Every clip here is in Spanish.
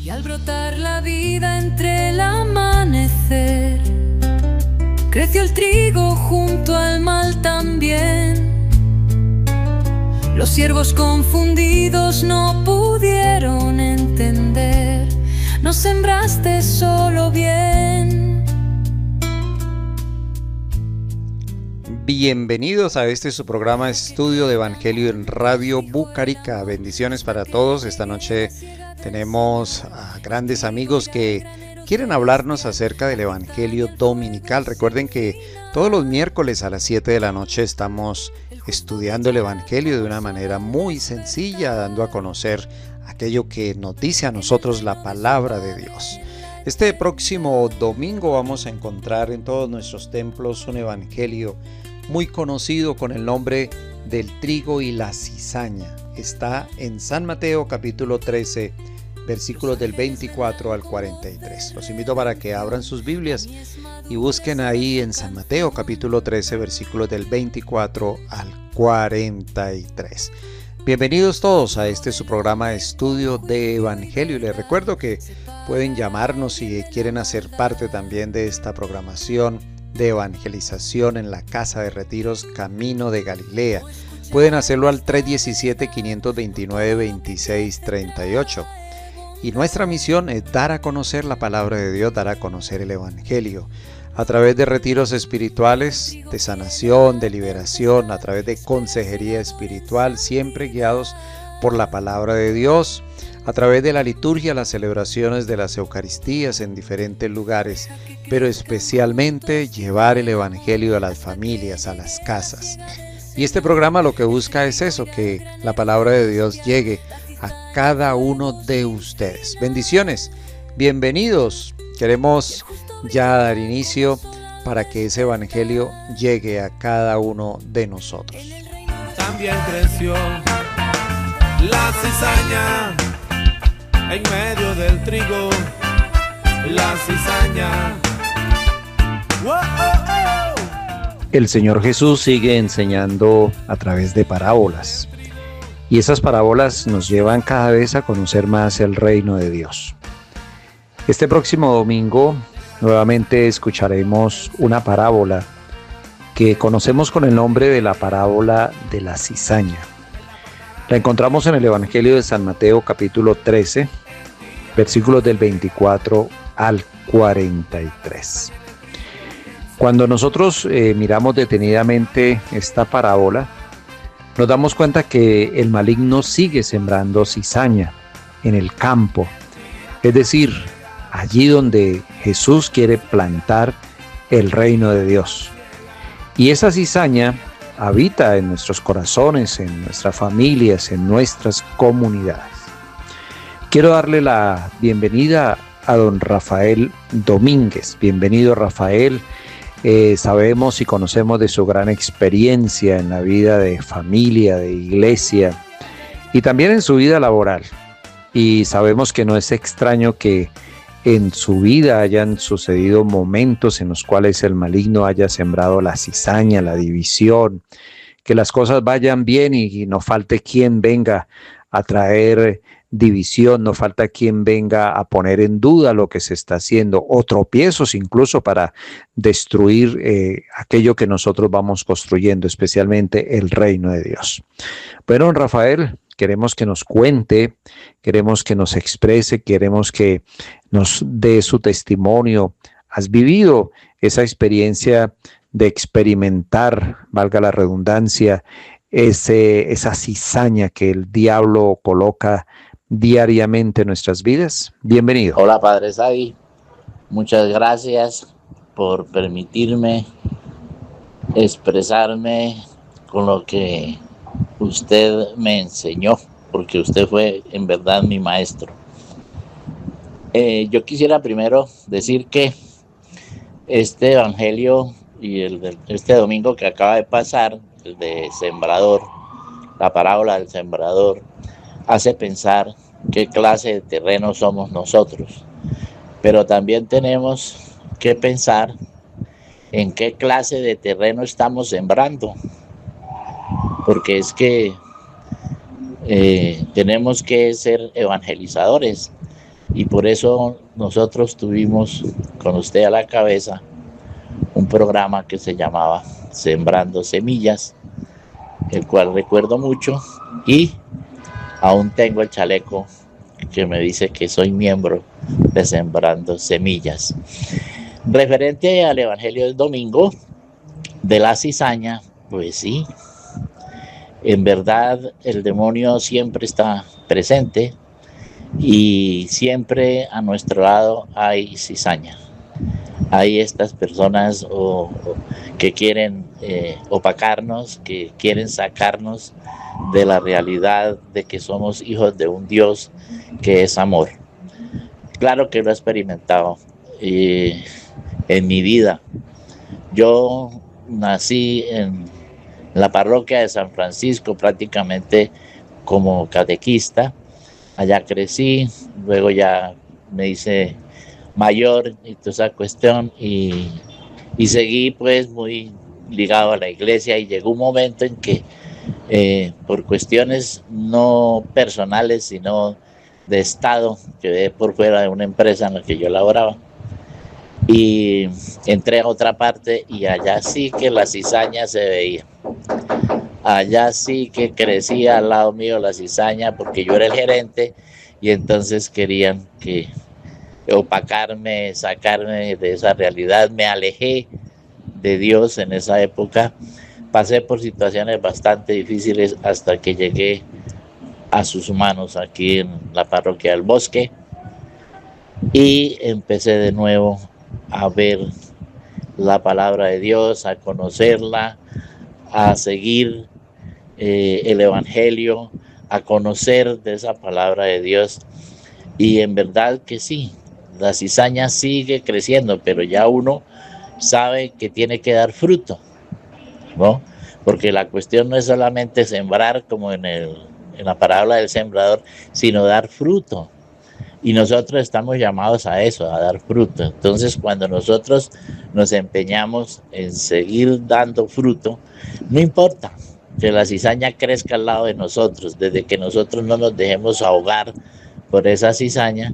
Y al brotar la vida entre el amanecer, creció el trigo junto al mal también. Los siervos confundidos no pudieron entender. No sembraste solo bien. Bienvenidos a este su programa Estudio de Evangelio en Radio Bucarica. Bendiciones para todos. Esta noche tenemos a grandes amigos que quieren hablarnos acerca del Evangelio Dominical. Recuerden que todos los miércoles a las 7 de la noche estamos estudiando el Evangelio de una manera muy sencilla, dando a conocer aquello que nos dice a nosotros la palabra de Dios. Este próximo domingo vamos a encontrar en todos nuestros templos un evangelio muy conocido con el nombre del trigo y la cizaña. Está en San Mateo capítulo 13, versículos del 24 al 43. Los invito para que abran sus Biblias y busquen ahí en San Mateo capítulo 13, versículos del 24 al 43. Bienvenidos todos a este su programa de Estudio de Evangelio. Y les recuerdo que pueden llamarnos si quieren hacer parte también de esta programación de evangelización en la Casa de Retiros Camino de Galilea. Pueden hacerlo al 317-529-2638. Y nuestra misión es dar a conocer la palabra de Dios, dar a conocer el Evangelio a través de retiros espirituales, de sanación, de liberación, a través de consejería espiritual, siempre guiados por la palabra de Dios, a través de la liturgia, las celebraciones de las Eucaristías en diferentes lugares, pero especialmente llevar el Evangelio a las familias, a las casas. Y este programa lo que busca es eso, que la palabra de Dios llegue a cada uno de ustedes. Bendiciones, bienvenidos. Queremos ya dar inicio para que ese evangelio llegue a cada uno de nosotros. También creció la cizaña en medio del trigo, la cizaña. ¡Wow! El Señor Jesús sigue enseñando a través de parábolas, y esas parábolas nos llevan cada vez a conocer más el reino de Dios. Este próximo domingo nuevamente escucharemos una parábola que conocemos con el nombre de la parábola de la cizaña. La encontramos en el Evangelio de San Mateo capítulo 13, versículos del 24 al 43. Cuando nosotros miramos detenidamente esta parábola, nos damos cuenta que el maligno sigue sembrando cizaña en el campo, es decir, allí donde Jesús quiere plantar el reino de Dios. Y esa cizaña habita en nuestros corazones, en nuestras familias, en nuestras comunidades. Quiero darle la bienvenida a don Rafael Domínguez. Bienvenido, Rafael. Sabemos y conocemos de su gran experiencia en la vida de familia, de iglesia y también en su vida laboral. Y sabemos que no es extraño que en su vida hayan sucedido momentos en los cuales el maligno haya sembrado la cizaña, la división, que las cosas vayan bien y no falte quien venga a traer división, no falta quien venga a poner en duda lo que se está haciendo, o tropiezos incluso para destruir aquello que nosotros vamos construyendo, especialmente el reino de Dios. Bueno, Rafael, queremos que nos cuente, queremos que nos exprese, queremos que nos dé su testimonio. ¿Has vivido esa experiencia de experimentar, valga la redundancia, esa cizaña que el diablo coloca diariamente en nuestras vidas? Bienvenido. Hola, Padre Sadi. Muchas gracias por permitirme expresarme con lo que usted me enseñó, porque usted fue en verdad mi maestro. Yo quisiera primero decir que este evangelio y este domingo que acaba de pasar, el de Sembrador, la parábola del Sembrador, hace pensar qué clase de terreno somos nosotros, pero también tenemos que pensar en qué clase de terreno estamos sembrando, porque es que tenemos que ser evangelizadores, y por eso nosotros tuvimos con usted a la cabeza un programa que se llamaba Sembrando Semillas, el cual recuerdo mucho y aún tengo el chaleco que me dice que soy miembro de Sembrando Semillas. Referente al Evangelio del domingo de la cizaña, pues sí, en verdad el demonio siempre está presente y siempre a nuestro lado hay cizaña. Hay estas personas que quieren opacarnos, que quieren sacarnos de la realidad de que somos hijos de un Dios que es amor. Claro que lo he experimentado en mi vida. Yo nací en la parroquia de San Francisco prácticamente como catequista. Allá crecí, luego ya me hice mayor y toda esa cuestión y seguí pues muy ligado a la iglesia y llegó un momento en que por cuestiones no personales sino de estado quedé por fuera de una empresa en la que yo laboraba y entré a otra parte y allá sí que la cizaña se veía. Allá sí que crecía al lado mío la cizaña porque yo era el gerente y entonces querían que opacarme, sacarme de esa realidad. Me alejé de Dios en esa época. Pasé por situaciones bastante difíciles hasta que llegué a sus manos aquí en la parroquia del Bosque y empecé de nuevo a ver la palabra de Dios, a conocerla, a seguir el Evangelio, a conocer de esa palabra de Dios. Y en verdad que sí, la cizaña sigue creciendo, pero ya uno sabe que tiene que dar fruto, ¿no? Porque la cuestión no es solamente sembrar como en la parábola del sembrador, sino dar fruto. Y nosotros estamos llamados a eso, a dar fruto. Entonces, cuando nosotros nos empeñamos en seguir dando fruto, no importa que la cizaña crezca al lado de nosotros, desde que nosotros no nos dejemos ahogar por esa cizaña,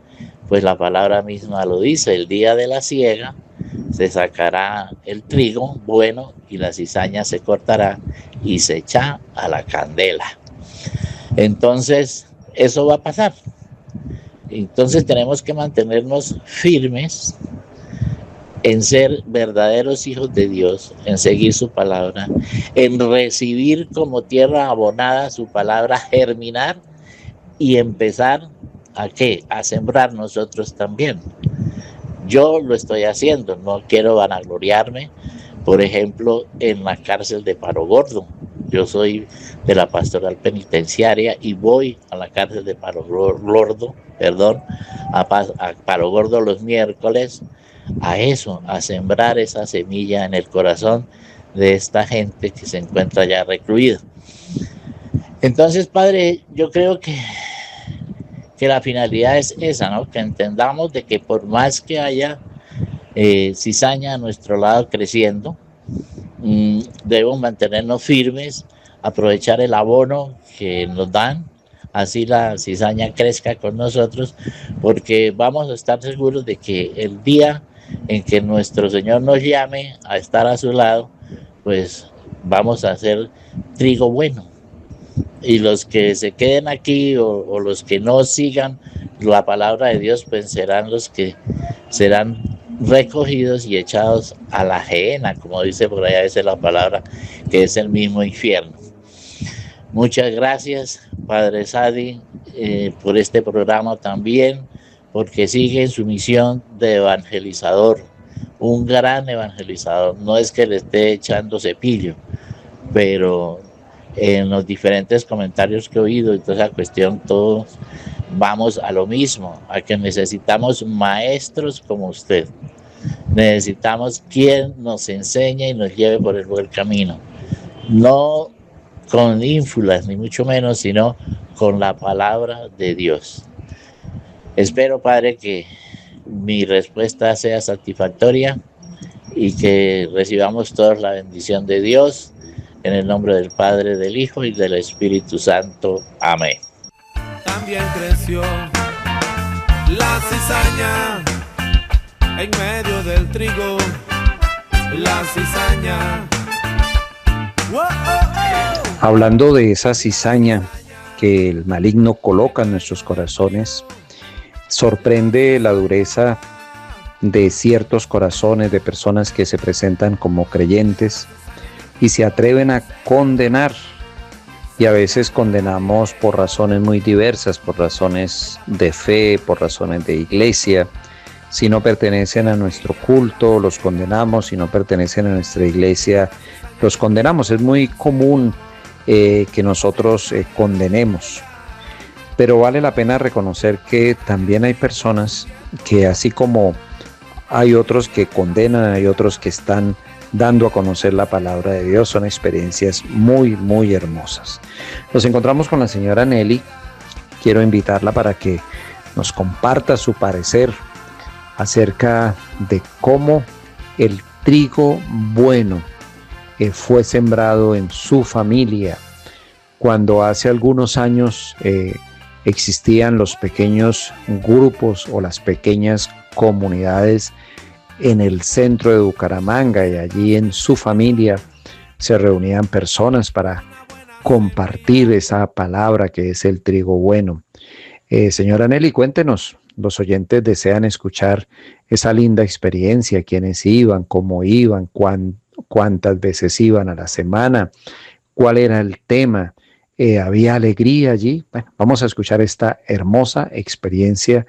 pues la palabra misma lo dice, el día de la siega se sacará el trigo bueno y la cizaña se cortará y se echa a la candela. Entonces, eso va a pasar. Entonces tenemos que mantenernos firmes en ser verdaderos hijos de Dios, en seguir su palabra, en recibir como tierra abonada su palabra, germinar y empezar ¿a qué? A sembrar nosotros también. Yo lo estoy haciendo, no quiero vanagloriarme, por ejemplo, en la cárcel de Paro Gordo. Yo soy de la pastoral penitenciaria y voy a la cárcel de Paro Gordo, a Paro Gordo los miércoles, a eso, a sembrar esa semilla en el corazón de esta gente que se encuentra ya recluida. Entonces, Padre, yo creo que la finalidad es esa, ¿no? Que entendamos de que por más que haya cizaña a nuestro lado creciendo, debemos mantenernos firmes, aprovechar el abono que nos dan, así la cizaña crezca con nosotros, porque vamos a estar seguros de que el día en que nuestro Señor nos llame a estar a su lado, pues vamos a hacer trigo bueno. Y los que se queden aquí o los que no sigan la palabra de Dios, pues serán los que serán recogidos y echados a la gehenna, como dice por ahí a veces la palabra, que es el mismo infierno. Muchas gracias, Padre Sadi, por este programa también, porque sigue en su misión de evangelizador, un gran evangelizador. No es que le esté echando cepillo, pero en los diferentes comentarios que he oído y toda esa cuestión, todos vamos a lo mismo, a que necesitamos maestros como usted. Necesitamos quien nos enseñe y nos lleve por el buen camino. No con ínfulas, ni mucho menos, sino con la palabra de Dios. Espero, Padre, que mi respuesta sea satisfactoria y que recibamos todos la bendición de Dios. En el nombre del Padre, del Hijo y del Espíritu Santo. Amén. También creció la cizaña en medio del trigo, la cizaña. Hablando de esa cizaña que el maligno coloca en nuestros corazones, sorprende la dureza de ciertos corazones de personas que se presentan como creyentes y se atreven a condenar. Y a veces condenamos por razones muy diversas, por razones de fe, por razones de iglesia. Si no pertenecen a nuestro culto, los condenamos. Si no pertenecen a nuestra iglesia, los condenamos. Es muy común que nosotros condenemos. Pero vale la pena reconocer que también hay personas que, así como hay otros que condenan, hay otros que están dando a conocer la palabra de Dios, son experiencias muy, muy hermosas. Nos encontramos con la señora Nelly. Quiero invitarla para que nos comparta su parecer acerca de cómo el trigo bueno fue sembrado en su familia cuando hace algunos años existían los pequeños grupos o las pequeñas comunidades en el centro de Bucaramanga, y allí en su familia se reunían personas para compartir esa palabra que es el trigo bueno. Señora Nelly, cuéntenos, los oyentes desean escuchar esa linda experiencia, quiénes iban, cómo iban, cuántas veces iban a la semana, cuál era el tema, había alegría allí. Bueno, vamos a escuchar esta hermosa experiencia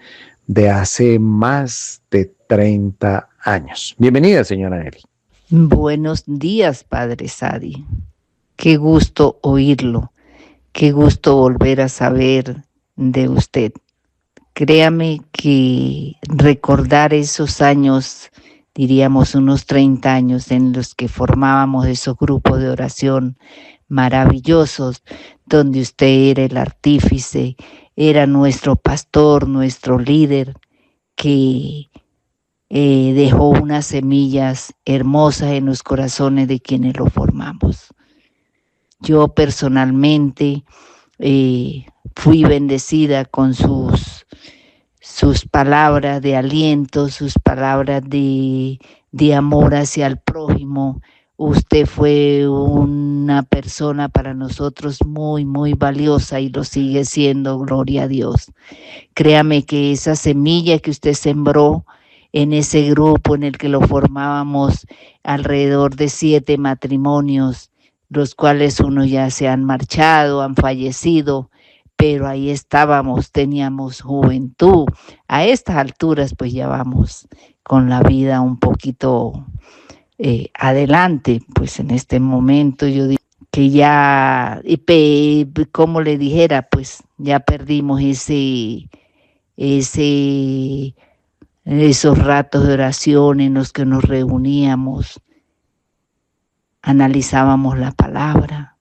de hace más de 30 años. Bienvenida, señora Nelly. Buenos días, Padre Sadi. Qué gusto oírlo. Qué gusto volver a saber de usted. Créame que recordar esos años, diríamos unos 30 años, en los que formábamos esos grupos de oración maravillosos, donde usted era el artífice, era nuestro pastor, nuestro líder, que dejó unas semillas hermosas en los corazones de quienes lo formamos. Yo personalmente fui bendecida con sus palabras de aliento, sus palabras de amor hacia el prójimo. Usted fue una persona para nosotros muy, muy valiosa y lo sigue siendo, gloria a Dios. Créame que esa semilla que usted sembró en ese grupo en el que lo formábamos, alrededor de 7 matrimonios, los cuales unos ya se han marchado, han fallecido, pero ahí estábamos, teníamos juventud. A estas alturas pues ya vamos con la vida un poquito adelante, pues en este momento yo digo que ya, como le dijera, pues ya perdimos esos ratos de oración en los que nos reuníamos, analizábamos la palabra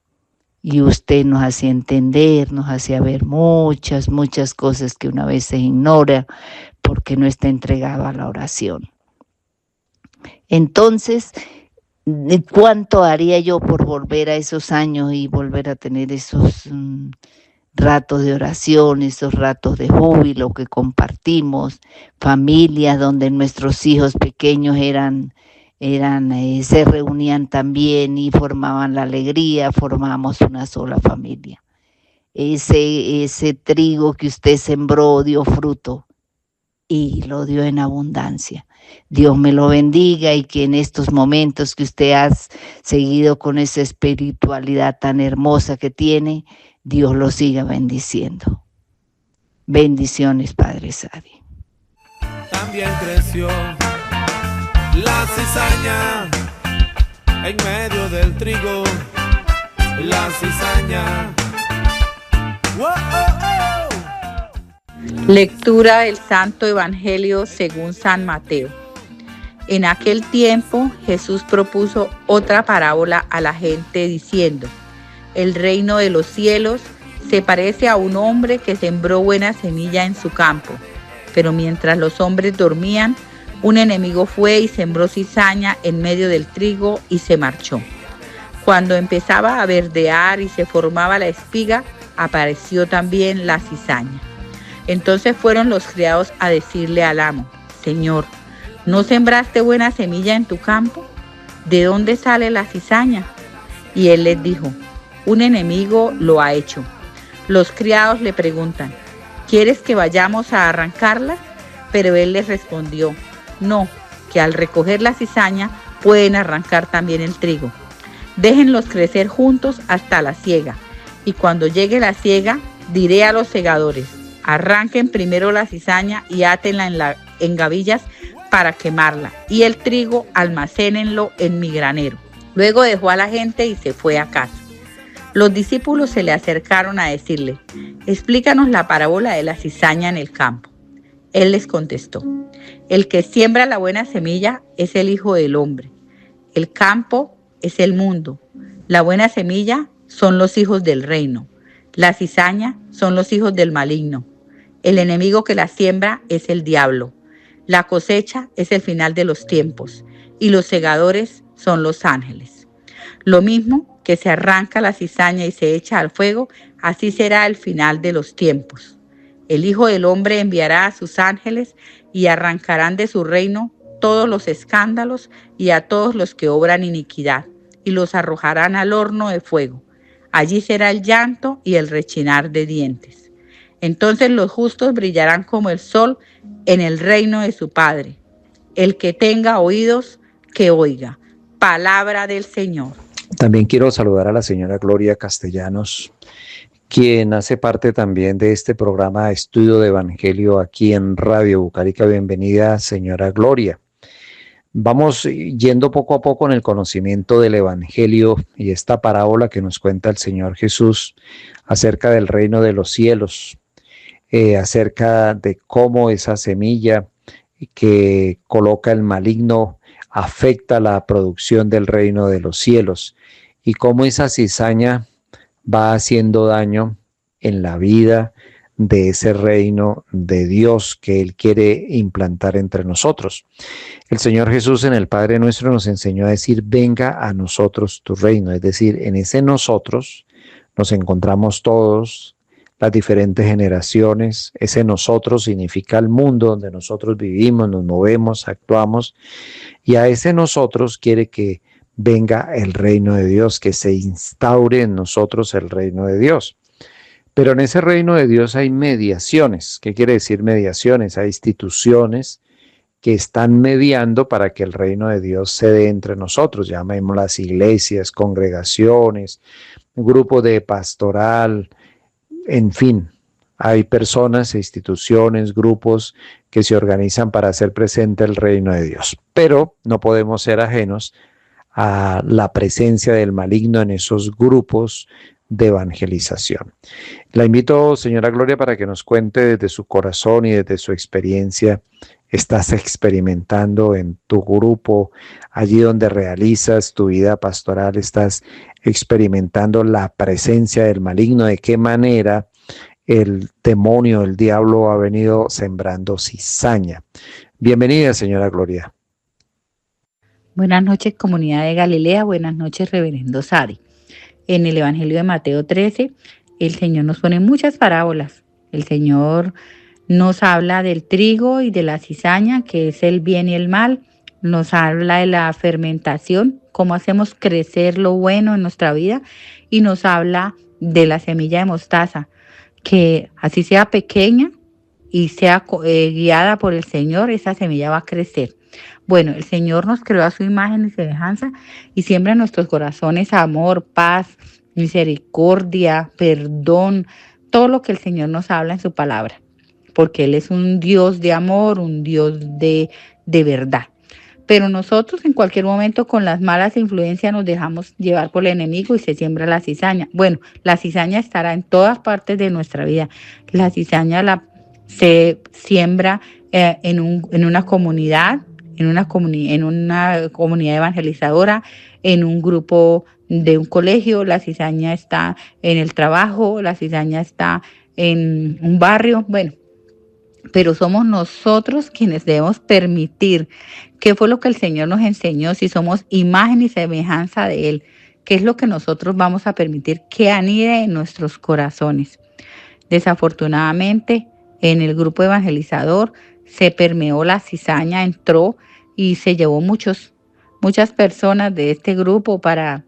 y usted nos hacía entender, nos hacía ver muchas cosas que una vez se ignora porque no está entregado a la oración. Entonces, ¿cuánto haría yo por volver a esos años y volver a tener esos ratos de oración, esos ratos de júbilo que compartimos, familias donde nuestros hijos pequeños se reunían también y formaban la alegría, formábamos una sola familia? Ese trigo que usted sembró dio fruto y lo dio en abundancia. Dios me lo bendiga y que en estos momentos que usted ha seguido con esa espiritualidad tan hermosa que tiene, Dios lo siga bendiciendo. Bendiciones, Padre Sadi. También creció la cizaña en medio del trigo, la cizaña. Lectura del Santo Evangelio según San Mateo. En aquel tiempo Jesús propuso otra parábola a la gente diciendo: el reino de los cielos se parece a un hombre que sembró buena semilla en su campo, pero mientras los hombres dormían, un enemigo fue y sembró cizaña en medio del trigo y se marchó. Cuando empezaba a verdear y se formaba la espiga, apareció también la cizaña. Entonces fueron los criados a decirle al amo: Señor, ¿no sembraste buena semilla en tu campo? ¿De dónde sale la cizaña? Y él les dijo: un enemigo lo ha hecho. Los criados le preguntan: ¿quieres que vayamos a arrancarla? Pero él les respondió: no, que al recoger la cizaña pueden arrancar también el trigo. Déjenlos crecer juntos hasta la siega. Y cuando llegue la siega, diré a los segadores: arranquen primero la cizaña y átenla en gavillas para quemarla, y el trigo almacénenlo en mi granero. Luego dejó a la gente y se fue a casa. Los discípulos se le acercaron a decirle: explícanos la parábola de la cizaña en el campo. Él les contestó: el que siembra la buena semilla es el Hijo del Hombre. El campo es el mundo. La buena semilla son los hijos del reino. La cizaña son los hijos del maligno. El enemigo que la siembra es el diablo. La cosecha es el final de los tiempos y los segadores son los ángeles. Lo mismo que se arranca la cizaña y se echa al fuego, así será el final de los tiempos. El Hijo del Hombre enviará a sus ángeles y arrancarán de su reino todos los escándalos y a todos los que obran iniquidad, y los arrojarán al horno de fuego. Allí será el llanto y el rechinar de dientes. Entonces los justos brillarán como el sol en el reino de su Padre. El que tenga oídos, que oiga. Palabra del Señor. También quiero saludar a la señora Gloria Castellanos, quien hace parte también de este programa de Estudio de Evangelio aquí en Radio Bucarica. Bienvenida, señora Gloria. Vamos yendo poco a poco en el conocimiento del Evangelio y esta parábola que nos cuenta el Señor Jesús acerca del reino de los cielos, acerca de cómo esa semilla que coloca el maligno afecta la producción del reino de los cielos y cómo esa cizaña va haciendo daño en la vida de ese reino de Dios que Él quiere implantar entre nosotros. El Señor Jesús en el Padre Nuestro nos enseñó a decir: venga a nosotros tu reino, es decir, en ese nosotros nos encontramos todos, las diferentes generaciones. Ese nosotros significa el mundo donde nosotros vivimos, nos movemos, actuamos, y a ese nosotros quiere que venga el reino de Dios, que se instaure en nosotros el reino de Dios. Pero en ese reino de Dios hay mediaciones. ¿Qué quiere decir mediaciones? Hay instituciones que están mediando para que el reino de Dios se dé entre nosotros. Llamémoslas iglesias, congregaciones, grupos de pastoral, en fin. Hay personas, instituciones, grupos que se organizan para hacer presente el reino de Dios. Pero no podemos ser ajenos a la presencia del maligno en esos grupos de evangelización. La invito, señora Gloria, para que nos cuente desde su corazón y desde su experiencia. Estás experimentando en tu grupo, allí donde realizas tu vida pastoral, estás experimentando la presencia del maligno. ¿De qué manera el demonio, el diablo, ha venido sembrando cizaña? Bienvenida, señora Gloria. Buenas noches, comunidad de Galilea. Buenas noches, reverendo Sadi. En el Evangelio de Mateo 13, el Señor nos pone muchas parábolas. El Señor nos habla del trigo y de la cizaña, que es el bien y el mal. Nos habla de la fermentación, cómo hacemos crecer lo bueno en nuestra vida. Y nos habla de la semilla de mostaza, que así sea pequeña y sea guiada por el Señor, esa semilla va a crecer. Bueno, el Señor nos creó a su imagen y semejanza y siembra en nuestros corazones amor, paz, misericordia, perdón, todo lo que el Señor nos habla en su palabra, porque Él es un Dios de amor, un Dios de verdad. Pero nosotros en cualquier momento con las malas influencias nos dejamos llevar por el enemigo y se siembra la cizaña. Bueno, la cizaña estará en todas partes de nuestra vida. La cizaña se siembra en una comunidad, en una comunidad evangelizadora, en un grupo de un colegio. La cizaña está en el trabajo, la cizaña está en un barrio, bueno. Pero somos nosotros quienes debemos permitir. ¿Qué fue lo que el Señor nos enseñó? Si somos imagen y semejanza de Él, ¿qué es lo que nosotros vamos a permitir que anide en nuestros corazones? Desafortunadamente, en el grupo evangelizador, se permeó la cizaña, entró y se llevó muchas personas de este grupo para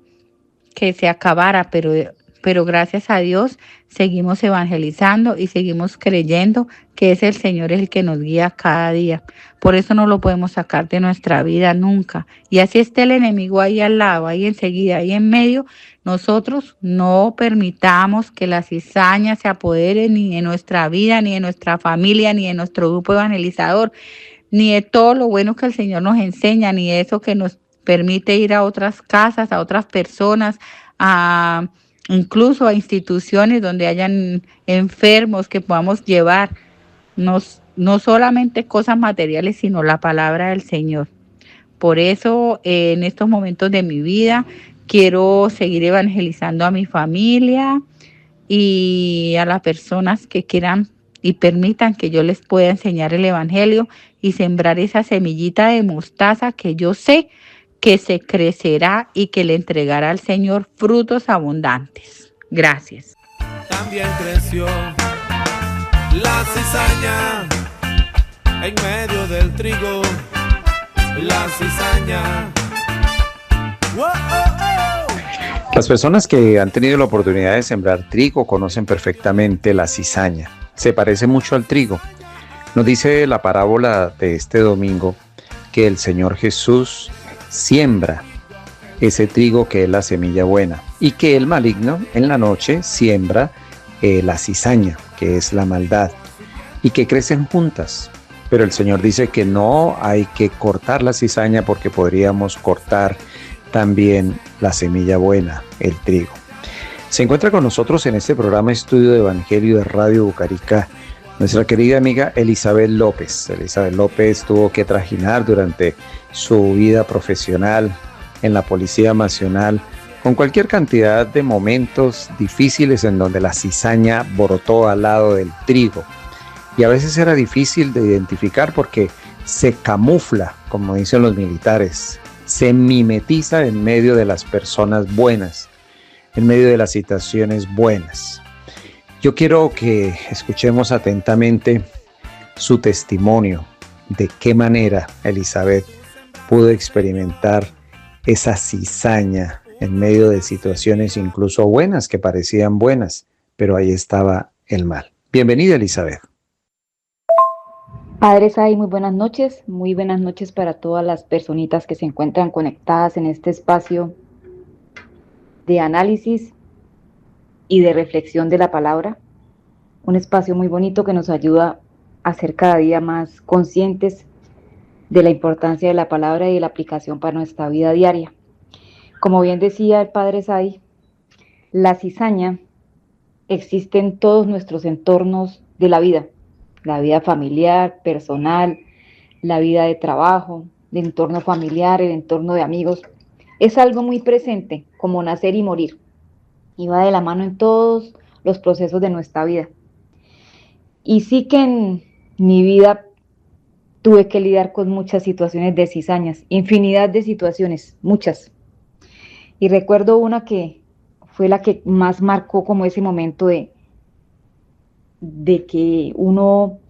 que se acabara, pero gracias a Dios seguimos evangelizando y seguimos creyendo que es el Señor el que nos guía cada día. Por eso no lo podemos sacar de nuestra vida nunca. Y así esté el enemigo ahí al lado, ahí enseguida, ahí en medio, nosotros no permitamos que la cizaña se apodere ni en nuestra vida, ni en nuestra familia, ni en nuestro grupo evangelizador, ni de todo lo bueno que el Señor nos enseña, ni de eso que nos permite ir a otras casas, a otras personas, incluso a instituciones donde hayan enfermos que podamos llevar, no solamente cosas materiales, sino la palabra del Señor. Por eso, en estos momentos de mi vida, quiero seguir evangelizando a mi familia y a las personas que quieran y permitan que yo les pueda enseñar el Evangelio y sembrar esa semillita de mostaza que yo sé que se crecerá y que le entregará al Señor frutos abundantes. Gracias. También creció la cizaña en medio del trigo, la cizaña. ¡Wow! Las personas que han tenido la oportunidad de sembrar trigo conocen perfectamente la cizaña. Se parece mucho al trigo. Nos dice la parábola de este domingo que el Señor Jesús siembra ese trigo que es la semilla buena y que el maligno en la noche siembra la cizaña, que es la maldad, y que crecen juntas. Pero el Señor dice que no hay que cortar la cizaña porque podríamos cortar también la semilla buena, el trigo. Se encuentra con nosotros en este programa Estudio de Evangelio de Radio Bucarica nuestra querida amiga Elizabeth López. Elizabeth López tuvo que trajinar durante su vida profesional en la Policía Nacional con cualquier cantidad de momentos difíciles en donde la cizaña brotó al lado del trigo. Y a veces era difícil de identificar porque se camufla, como dicen los militares, se mimetiza en medio de las personas buenas, en medio de las situaciones buenas. Yo quiero que escuchemos atentamente su testimonio de qué manera Elizabeth pudo experimentar esa cizaña en medio de situaciones incluso buenas, que parecían buenas, pero ahí estaba el mal. Bienvenida, Elizabeth. Padre Sai, muy buenas noches para todas las personitas que se encuentran conectadas en este espacio de análisis y de reflexión de la palabra. Un espacio muy bonito que nos ayuda a ser cada día más conscientes de la importancia de la palabra y de la aplicación para nuestra vida diaria. Como bien decía el Padre Sai, la cizaña existe en todos nuestros entornos de la vida familiar, personal, la vida de trabajo, el entorno familiar, el entorno de amigos. Es algo muy presente, como nacer y morir, y va de la mano en todos los procesos de nuestra vida. Y sí que en mi vida tuve que lidiar con muchas situaciones de cizañas, infinidad de situaciones, muchas. Y recuerdo una que fue la que más marcó como ese momento de que uno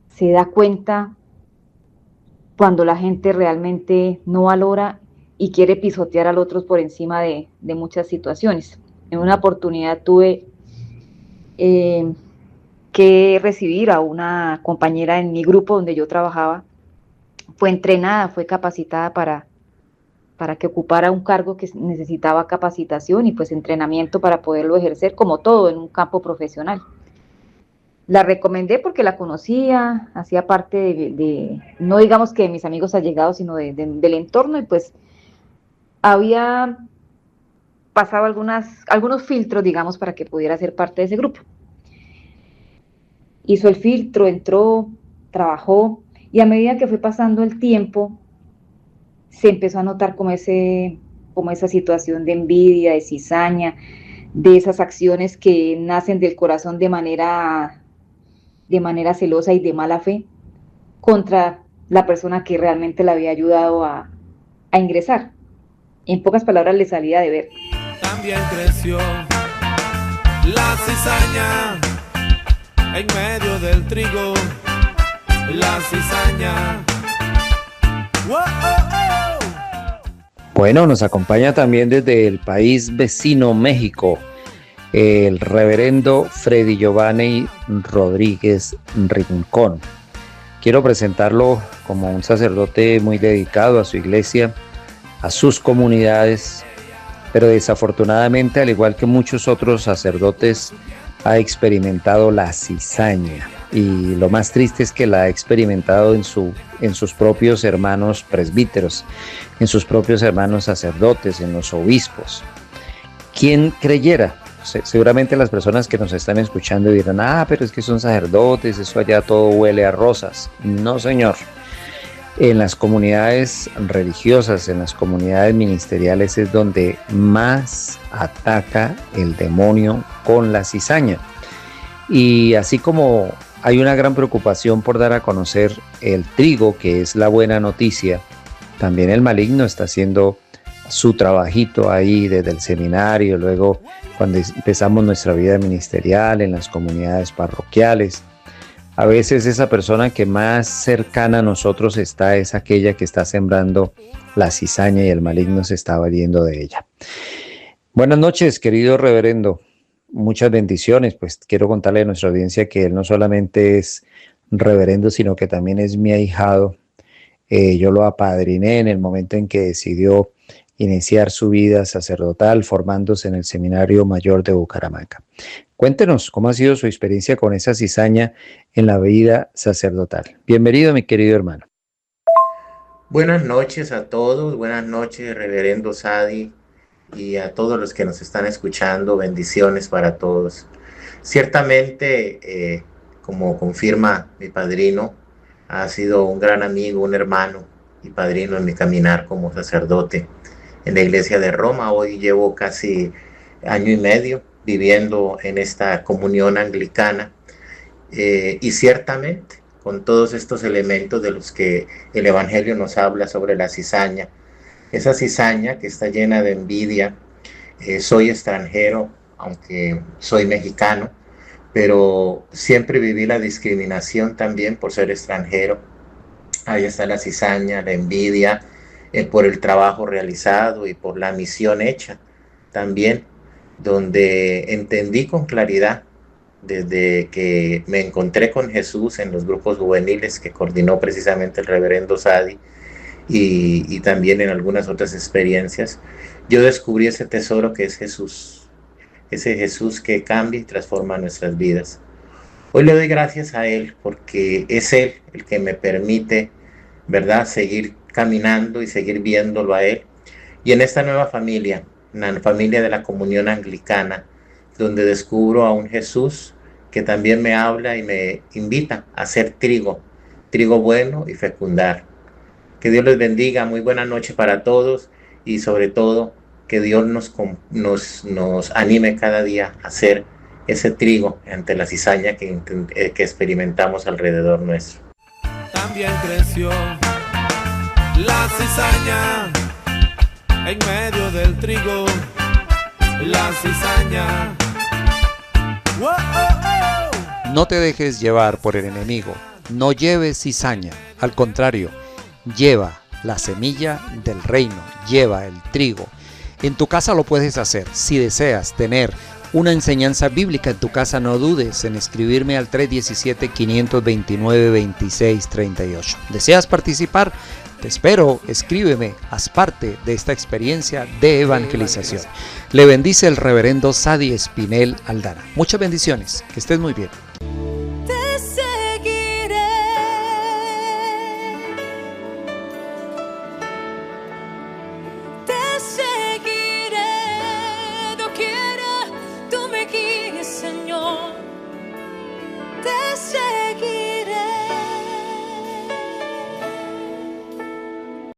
se da cuenta cuando la gente realmente no valora y quiere pisotear al otro por encima de muchas situaciones. En una oportunidad tuve que recibir a una compañera en mi grupo donde yo trabajaba. Fue entrenada, fue capacitada para que ocupara un cargo que necesitaba capacitación y pues entrenamiento para poderlo ejercer, como todo en un campo profesional. La recomendé porque la conocía, hacía parte de no digamos que de mis amigos allegados, sino del entorno, y pues había pasado algunos filtros, digamos, para que pudiera ser parte de ese grupo. Hizo el filtro, entró, trabajó, y a medida que fue pasando el tiempo, se empezó a notar como esa situación de envidia, de cizaña, de esas acciones que nacen del corazón de manera celosa y de mala fe contra la persona que realmente la había ayudado a ingresar. En pocas palabras, le salía de ver. También creció la cizaña en medio del trigo, la cizaña. ¡Wow! Bueno, nos acompaña también desde el país vecino México el reverendo Freddy Giovanni Rodríguez Rincón. Quiero presentarlo como un sacerdote muy dedicado a su iglesia, a sus comunidades, pero desafortunadamente, al igual que muchos otros sacerdotes, ha experimentado la cizaña. Y lo más triste es que la ha experimentado en sus propios hermanos presbíteros, en sus propios hermanos sacerdotes, en los obispos. ¿Quién creyera? Seguramente las personas que nos están escuchando dirán, pero es que son sacerdotes, eso allá todo huele a rosas. No, señor. En las comunidades religiosas, en las comunidades ministeriales es donde más ataca el demonio con la cizaña. Y así como hay una gran preocupación por dar a conocer el trigo, que es la buena noticia, también el maligno está haciendo su trabajito ahí desde el seminario, luego cuando empezamos nuestra vida ministerial en las comunidades parroquiales. A veces esa persona que más cercana a nosotros está es aquella que está sembrando la cizaña y el maligno se está valiendo de ella. Buenas noches, querido reverendo. Muchas bendiciones. Pues quiero contarle a nuestra audiencia que él no solamente es reverendo, sino que también es mi ahijado. Yo lo apadriné en el momento en que decidió iniciar su vida sacerdotal formándose en el Seminario Mayor de Bucaramanga. Cuéntenos cómo ha sido su experiencia con esa cizaña en la vida sacerdotal. Bienvenido, mi querido hermano. Buenas noches a todos, buenas noches, reverendo Sadi, y a todos los que nos están escuchando, bendiciones para todos. Ciertamente, como confirma mi padrino, ha sido un gran amigo, un hermano y padrino en mi caminar como sacerdote en la iglesia de Roma. Hoy llevo casi año y medio viviendo en esta comunión anglicana, y ciertamente con todos estos elementos de los que el Evangelio nos habla sobre la cizaña, esa cizaña que está llena de envidia. Soy extranjero, aunque soy mexicano, pero siempre viví la discriminación también por ser extranjero. Ahí está la cizaña, la envidia, por el trabajo realizado y por la misión hecha también, donde entendí con claridad desde que me encontré con Jesús en los grupos juveniles que coordinó precisamente el reverendo Sadi, y también en algunas otras experiencias, yo descubrí ese tesoro que es Jesús, ese Jesús que cambia y transforma nuestras vidas. Hoy le doy gracias a Él porque es Él el que me permite, ¿verdad?, seguir caminando y seguir viéndolo a Él. Y en esta nueva familia, la familia de la comunión anglicana, donde descubro a un Jesús que también me habla y me invita a ser trigo bueno y fecundar. Que Dios les bendiga, muy buena noche para todos, y sobre todo que Dios nos anime cada día a ser ese trigo ante la cizaña que experimentamos alrededor nuestro. También creció la cizaña en medio del trigo, la cizaña. ¡Wow! No te dejes llevar por el enemigo, no lleves cizaña, al contrario, lleva la semilla del reino, lleva el trigo. En tu casa lo puedes hacer. Si deseas tener una enseñanza bíblica en tu casa, no dudes en escribirme al 317-529-2638. ¿Deseas participar? Te espero, escríbeme, haz parte de esta experiencia de evangelización. Le bendice el reverendo Sadi Espinel Aldana. Muchas bendiciones, que estés muy bien. Te seguiré, te seguiré.